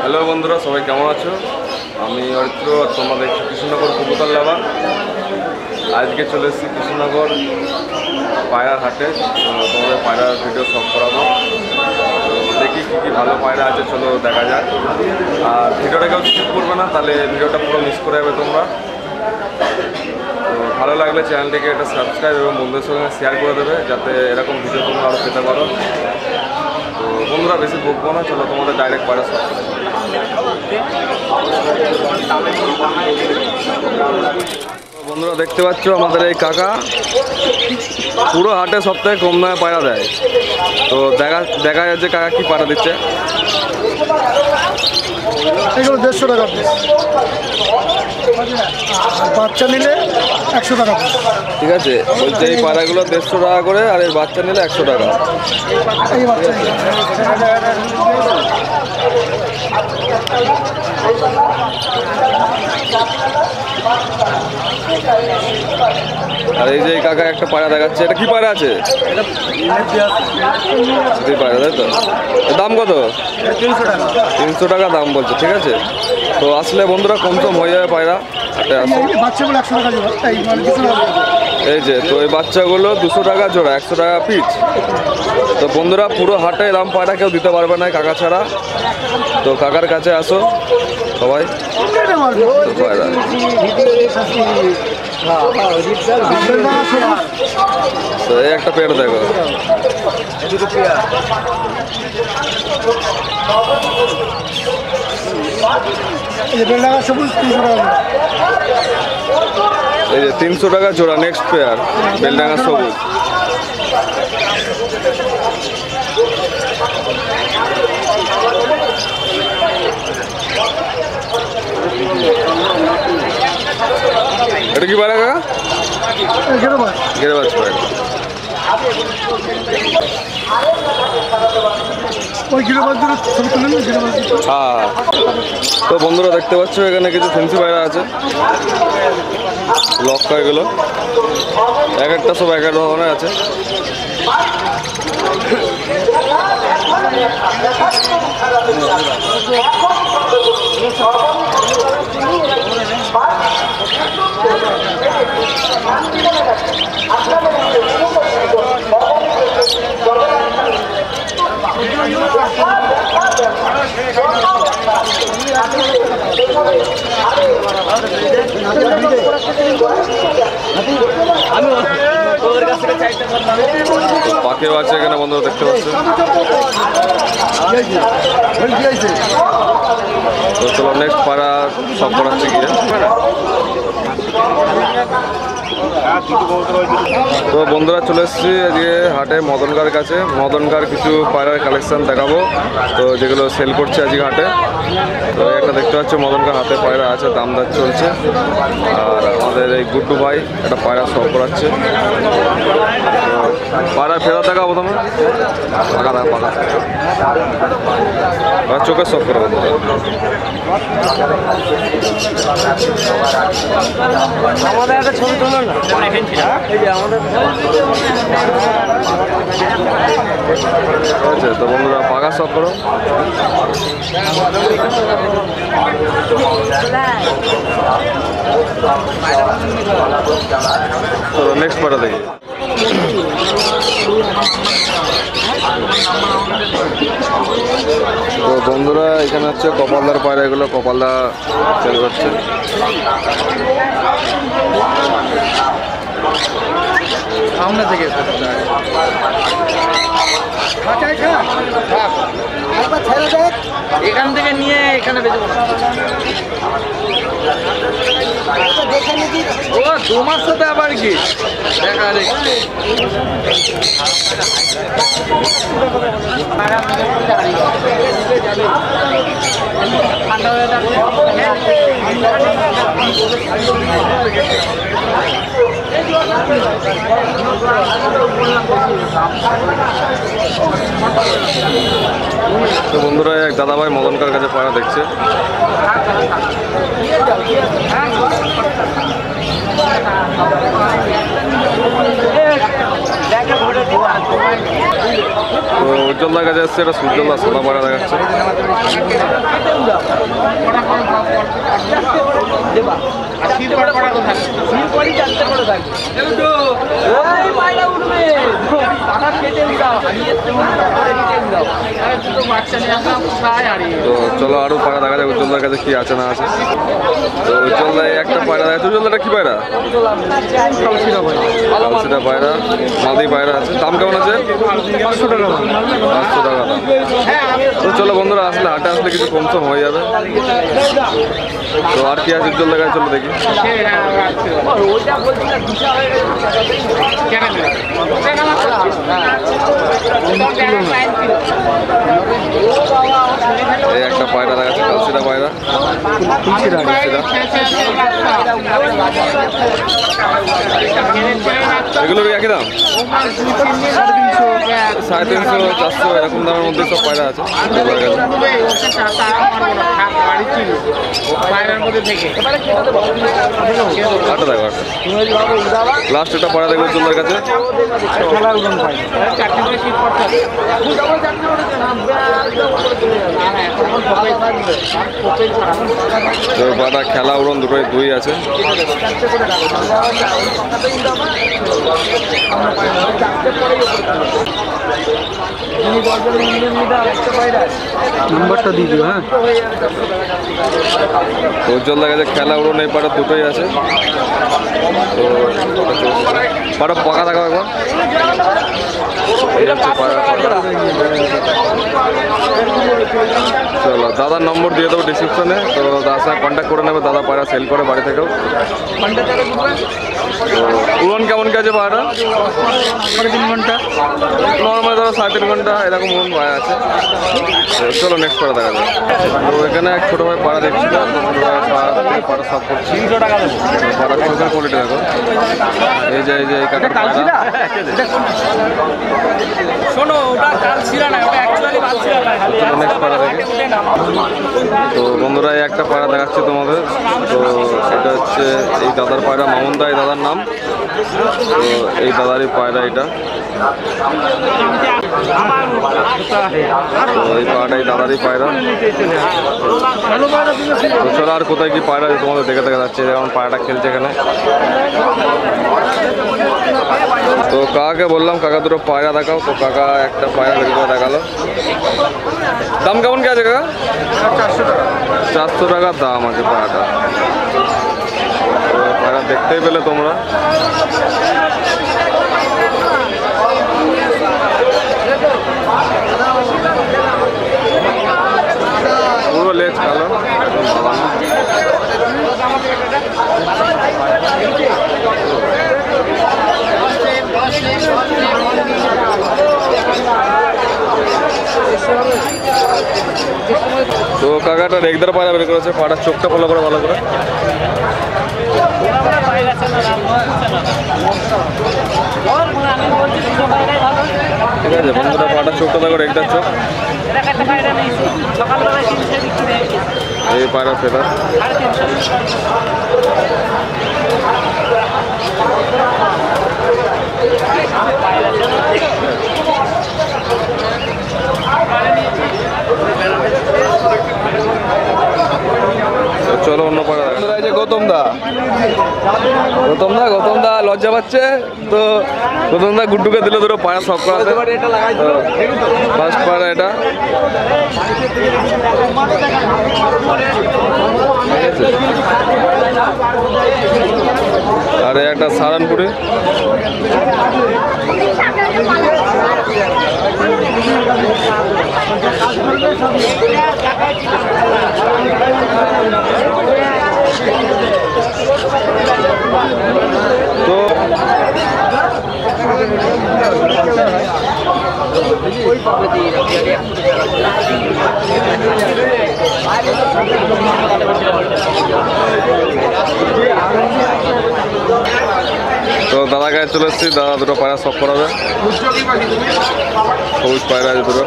Hello বন্ধুরা, সবাই কেমন আছো? আমি অরিত্র, তোমরা দেখছো কৃষ্ণনগর কবুতর লাভার। আজকে চলে এসেছি কৃষ্ণনগর পায়রার হাটে। তোমাদের পায়রার ভিডিও সব করাবো। তো দেখি কী কী ভালো পায়রা আছে, চলো দেখা যাক। আর ভিডিওটা কেউ স্কিপ করবে না, তাহলে ভিডিওটা পুরো মিস করে যাবে তোমরা। তো ভালো লাগলে চ্যানেলটিকে একটা সাবস্ক্রাইব এবং বন্ধুদের সঙ্গে শেয়ার করে দেবে, যাতে এরকম ভিডিও তোমরা আরও পেতে পারো। তো বন্ধুরা বেশি বকবো না, চলো তোমাদের ডাইরেক্ট পায়রা সব। বন্ধুরা দেখতে পাচ্ছ আমাদের এই কাকা পুরো হাটে সবথেকে কম দামে পায়রা দেয়। তো দেখা যাচ্ছে কাকা কি পায়রা দিচ্ছে। এগুলো 150 টাকা পিস, বাচ্চা নিলে 100 টাকা পিস। ঠিক আছে, বলছে এই পায়রাগুলো 150 টাকা করে, আর এর বাচ্চা নিলে 100 টাকা। এই বাচ্চা আর এই যে কাকা একটা পায়রা দেখাচ্ছে, এটা কি পায়রা আছে? পায়রা তাই তো, দাম কত? 300 টাকা দাম বলছে। ঠিক আছে, তো আসলে বন্ধুরা কম সম হয়ে যাবে পায়রা হাটে আসে। বাচ্চাগুলো 100 টাকা জোড়া। এই যে তো এই বাচ্চাগুলো 200 টাকা জোড়া, 100 টাকা পিস। তো বন্ধুরা পুরো হাটে দাম পায়রা কেউ দিতে পারবে না কাকা ছাড়া। তো কাকার কাছে আসো সবাই। পায়রা তো এই একটা পেয়ার দেখো, এই যে 300 টাকা জোড়া। নেক্সট পেয়ার বেলডাঙ্গা সবুজ। এটা কি পায়রা কাকা? গেরেবাজ পায়রা। হ্যাঁ, তো বন্ধুরা দেখতে পাচ্ছ এখানে কিছু ফেন্সি পায়রা আছে, লক্কা। এগুলো এক একটা সব এক এক ধরনের আছে। পাখিও আছে এখানে বন্ধুরা দেখতে পাচ্ছ। তো চলো নেক্সট পাড়া সব করাচ্ছে গিয়ে। তো বন্ধুরা চলে এসেছি আজকে হাটে মদনকার কাছে। মদনকার কিছু পায়রার কালেকশন দেখাবো, তো যেগুলো সেল করছে আজকে হাটে। তো একটা দেখতে পাচ্ছ মদনকার হাতে পায়রা আছে, দামদার চলছে। আর আমাদের এই গুড্ডু ভাই একটা পায়রা সব করাচ্ছে। পায়রা ফেরা দেখা প্রথমে পাকা দেখা পাকা চোখের সব করে বন্ধুরা। আমাদের একটা ছবি তুলো না, ঠিক আছে। তো বন্ধুরা পাকা সব করো। তো নেক্সট পাটা দেখি। তো বন্ধুরা এখানে হচ্ছে কপালদার পায়রা, এগুলো কপালদা সেল করছে। সামনে থেকে এখান থেকে নিয়ে এখানে বেঁচে ও তোমার সাথে আবার কি দেখা দেখি। তো বন্ধুরা এক দাদাভাই মদনকার কাছে পায়রা দেখছে। তো উজ্জ্বলদার কাছে আসছে, এটা সূর্যলদা সাদা পায়রা দেখাচ্ছে। তো চলো আরো পায়রা দেখা যায় উজ্জ্বলদার কাছে কি আছে না আছে। তো উজ্জ্বলদায় একটা পায়রা দেখা, উজ্জ্বলদাটা কি পায়রা? কালসিটা পায়রা, মাদি পায়রা আছে। দাম কেমন আছে? 500 টাকা। 500 টাকা দাম। তো চলো বন্ধুরা, আসলে হাটে আসলে কিছু কমসম হয়ে যাবে। তো আর কি আছে উজ্জ্বল দেখায়, চলো দেখি। এই একটা পায়রা দেখাচ্ছে, কালসিটা পায়রা। এগুলোর একই দাম? 350, 400 এরকম দামের মধ্যে সব পায়রা আছে। আটা দেখো, লাস্ট এটা পায়রা দেখবো উজ্জ্বলের কাছে। তো পায়রা খেলা উড়ন দুই আছে। নাম্বারটা দিয়ে দিও। হ্যাঁ, উজ্জ্বল দেখা যায় খেলা উড়ন এই পাড়া দুটোই আছে। তো পাড়া পাকা থাকা একবার এই হচ্ছে পাড়া। চলো দাদার নম্বর দিয়ে দেবো ডিসক্রিপশনে। তো দাদার সঙ্গে কন্ট্যাক্ট করে নেবে, দাদা পায়রা সেল করে বাড়ি থেকেও। তো উড়ন কেমন কি আছে পায়রাটা? 3.5 ঘন্টা নর্মাল ধরো 3.5 ঘন্টা এরকম উড়ন পায়রা আছে। চলো নেক্সট পায়রা দেখা যাবে। তো এখানে এক ছোটো ভাই পায়রা দেখছিল, পায়রা সব করছি। 300 টাকা দেবো। পায়রা চোখের কোয়ালিটি দেখো। এই যে এই কাকার পায়রা। শোনো, ওটা কালসিরা না, ওটা অ্যাকচুয়ালি কালসিরা না। নেক্সট পায়রা দেখি। তো বন্ধুরা এই একটা পায়রা দেখাচ্ছি তোমাদের। তো এটা হচ্ছে এই দাদার পায়রা, মামুন দা এই দাদার নাম। তো এই দাদারই পায়রা এটা। তো এই পায়রাটা এই দাদারই পায়রা। তো চলো আর কোথায় কি পায়রা তোমাদের দেখে দেখা যাচ্ছে, যেমন পায়রাটা খেলছে এখানে। তো কাকাকে বললাম কাকা দুটো পায়রা দেখাও। তো কাকা একটা পায়রা বের করে দেখালো। দাম কেমন কি আছে কাকা? 400 টাকা দাম আছে পায়রাটা। তো পায়রা দেখতেই পেলে তোমরা। পুরো লেজ কালো। তো কাকাটা রেগদার পায়রা বের করেছে। পায়রার চোখটা ফলো করে ভালো করে। ঠিক আছে বন্ধুরা, পায়রার চোখটা দেখো, রেগদার চোখ। এই পায়রা ফেদার। চলো অন্য পায়রা। গৌতম দা লজ্জা পাচ্ছে। তো গৌতম দা গুড্ডুকে দিল দুটো পায়রা সব করাতে। ফার্স্ট পায়রা এটা। আর একটা সারানপুরে। তো তো দাদা গায়ে চলে এসেছি। দাদা দুটো পায়রা সব করাবে। সবুজ পায়রা আছে দুটো।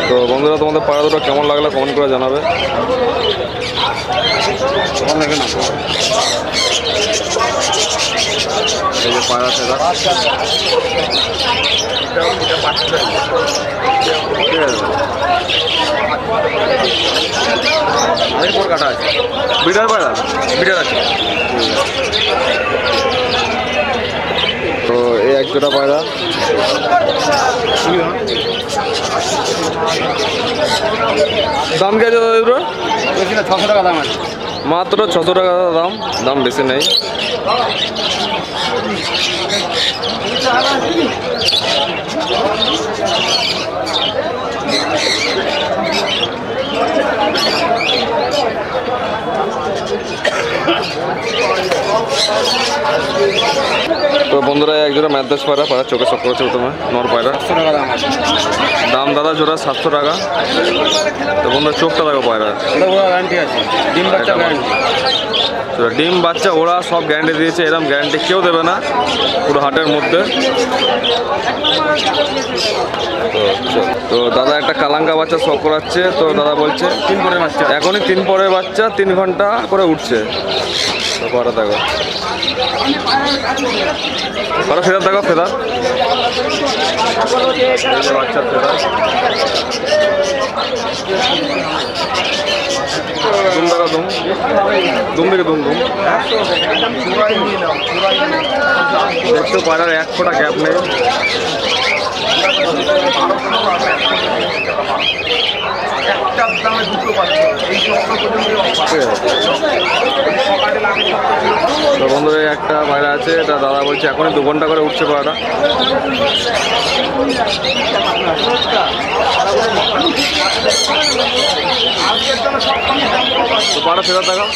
তো বন্ধুরা, তোমাদের পায়রা দুটো কেমন লাগলো কমেন্ট করে জানাবে। এই যে পায়রা ফেরা কাটা আছে, বিটার পায়রা বিটার আছে। তো এই এক জোড়া পায়রা দাম কে আছে দাদা এগুলো? 600 টাকা দাম আছে। মাত্র 600 টাকা দাম, দাম বেশি নেই। তো বন্ধুরা একজোড়া ম্যাদ্রাস পায়রা, পায়রা চোখে চক্র হচ্ছে প্রথমে নর পায়রা। 700 টাকা দাম আছে। দাম দাদা জোড়া 700 টাকা। তো বন্ধুরা চোখটা দেখো পায়রা, এটা পুরো গ্যারান্টি আছে, ডিম বাচ্চা গ্যারান্টি। ডিম বাচ্চা ওরা সব গ্যারান্টি দিয়েছে, এরকম গ্যারান্টি কেউ দেবে না পুরো হাটের মধ্যে। তো দাদা একটা কালাঙ্কা বাচ্চা শখ করাচ্ছে, তো দাদা বলছে 3 পরের বাচ্চা, এখনই 3 পরের বাচ্চা, 3 ঘন্টা করে উঠছে। তো পায়রা দেখো, পায়রা ফেদার দেখো, ফেদার বাচ্চার ফেদার, দুম দেখা দুম, দুম থেকে দুম দুম। দেখছো পায়রার 1 ফোঁটা গ্যাপ নেই। তো বন্ধুরা একটা পায়রা আছে, এটা দাদা বলছে এখনই 2 ঘন্টা করে উঠছে পায়রাটা। তো পায়রা ফেরত দেখা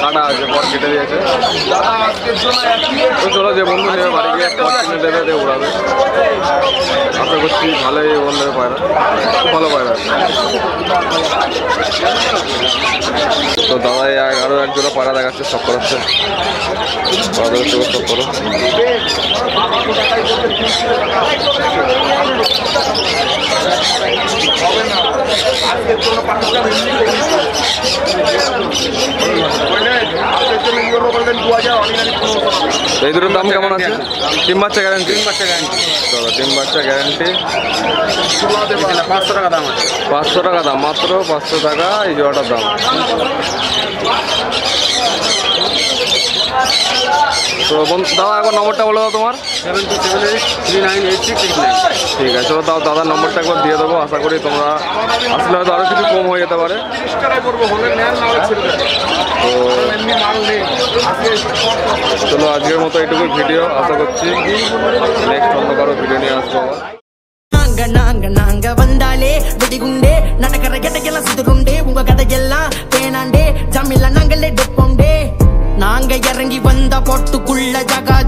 কাটা আছে, পর কেটে দিয়েছে। তো চলো যে বন্ধু নেবে বাড়ি গিয়ে একটা কিনে দেবে, দিয়ে উড়াবে। আশা করছি ভালোই বন্ধুদের পায়রা, খুব ভালো পায়রা। তো দাদাই আরও এক জোড়া পায়রা দেখাচ্ছে, শখ করাচ্ছে, পায়রা দেখাচ্ছে, শখ করো। এই দুটোর দাম কেমন আছে? ডিম বাচ্চা গ্যারান্টি, চলো ডিম বাচ্চা গ্যারান্টি। 500 টাকা দাম আছে। 500 টাকা দাম, মাত্র 500 টাকা এই জোড়াটার দাম। তো দাদা একবার নম্বরটা বলে দাও তোমার। 7278398669। ঠিক আছে, চলো তাও দাদার নম্বরটা একবার দিয়ে দেবো। আশা করি তোমরা আসলে হয়তো আরও কিছু কম হয়ে যেতে পারে। তো চলো আজকের মতো এইটুকুই ভিডিও, আশা করছি নেক্সট অন্য কারো ভিডিও নিয়ে আসবো আবার। நாங்க வந்தாலே வெடிகுண்டே நடக்கிற எடையெல்லாம் சுதுருண்டே உங்க கதையெல்லாம் தேனாண்டே ஜாமில்ல நாங்களே டொப்போண்டே நாங்க இறங்கி வந்த போட்டுக்குள்ள ஜகா